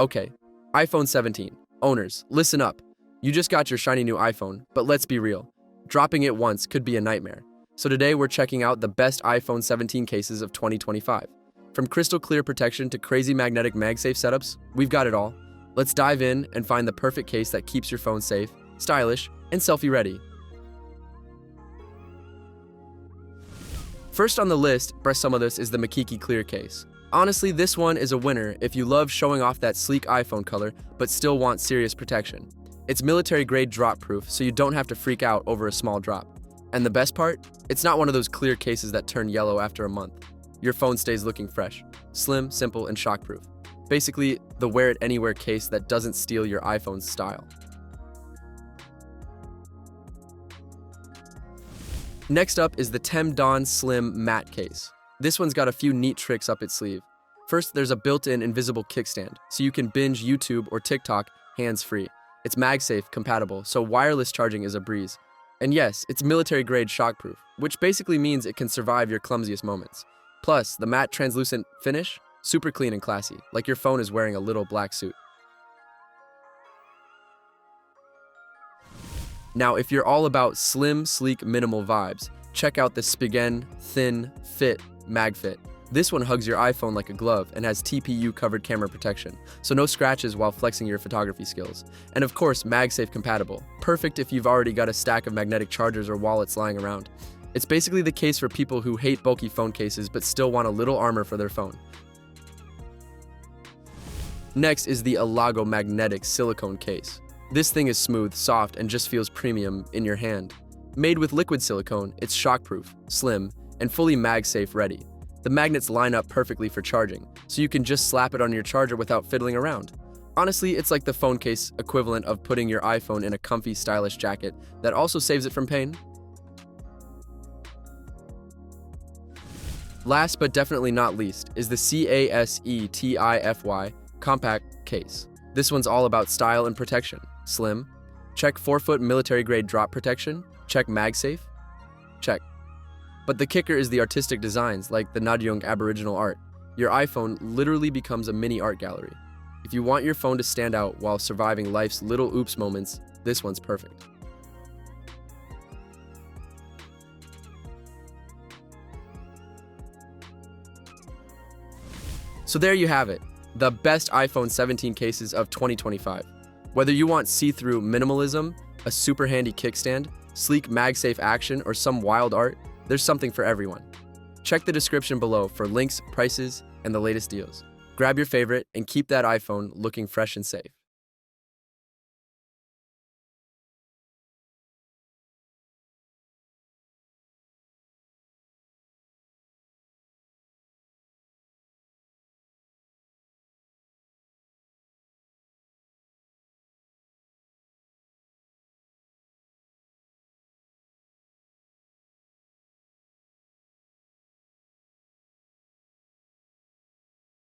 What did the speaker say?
Okay, iPhone 17. Owners, listen up. You just got your shiny new iPhone, but let's be real. Dropping it once could be a nightmare. So today we're checking out the best iPhone 17 cases of 2025. From crystal clear protection to crazy magnetic MagSafe setups, we've got it all. Let's dive in and find the perfect case that keeps your phone safe, stylish, and selfie ready. First on the list, some of this is the Mkeke clear case. Honestly, this one is a winner if you love showing off that sleek iPhone color but still want serious protection. It's military-grade drop-proof, so you don't have to freak out over a small drop. And the best part? It's not one of those clear cases that turn yellow after a month. Your phone stays looking fresh, slim, simple, and shockproof. Basically, the wear-it-anywhere case that doesn't steal your iPhone's style. Next up is the Temdan Slim Matte Case. This one's got a few neat tricks up its sleeve. First, there's a built-in invisible kickstand, so you can binge YouTube or TikTok hands-free. It's MagSafe compatible, so wireless charging is a breeze. And yes, it's military-grade shockproof, which basically means it can survive your clumsiest moments. Plus, the matte translucent finish, super clean and classy, like your phone is wearing a little black suit. Now, if you're all about slim, sleek, minimal vibes, check out the Spigen Thin Fit MagFit. This one hugs your iPhone like a glove and has TPU-covered camera protection, so no scratches while flexing your photography skills. And of course, MagSafe compatible. Perfect if you've already got a stack of magnetic chargers or wallets lying around. It's basically the case for people who hate bulky phone cases but still want a little armor for their phone. Next is the elago magnetic silicone case. This thing is smooth, soft, and just feels premium in your hand. Made with liquid silicone, it's shockproof, slim, and fully MagSafe ready. The magnets line up perfectly for charging, so you can just slap it on your charger without fiddling around. Honestly, it's like the phone case equivalent of putting your iPhone in a comfy, stylish jacket that also saves it from pain. Last but definitely not least is the CASETiFY compact case. This one's all about style and protection. Slim. Check 4-foot military-grade drop protection. Check MagSafe. Check. But the kicker is the artistic designs, like the Nadyong Aboriginal art. Your iPhone literally becomes a mini art gallery. If you want your phone to stand out while surviving life's little oops moments, this one's perfect. So there you have it, the best iPhone 17 cases of 2025. Whether you want see-through minimalism, a super handy kickstand, sleek MagSafe action, or some wild art, there's something for everyone. Check the description below for links, prices, and the latest deals. Grab your favorite and keep that iPhone looking fresh and safe.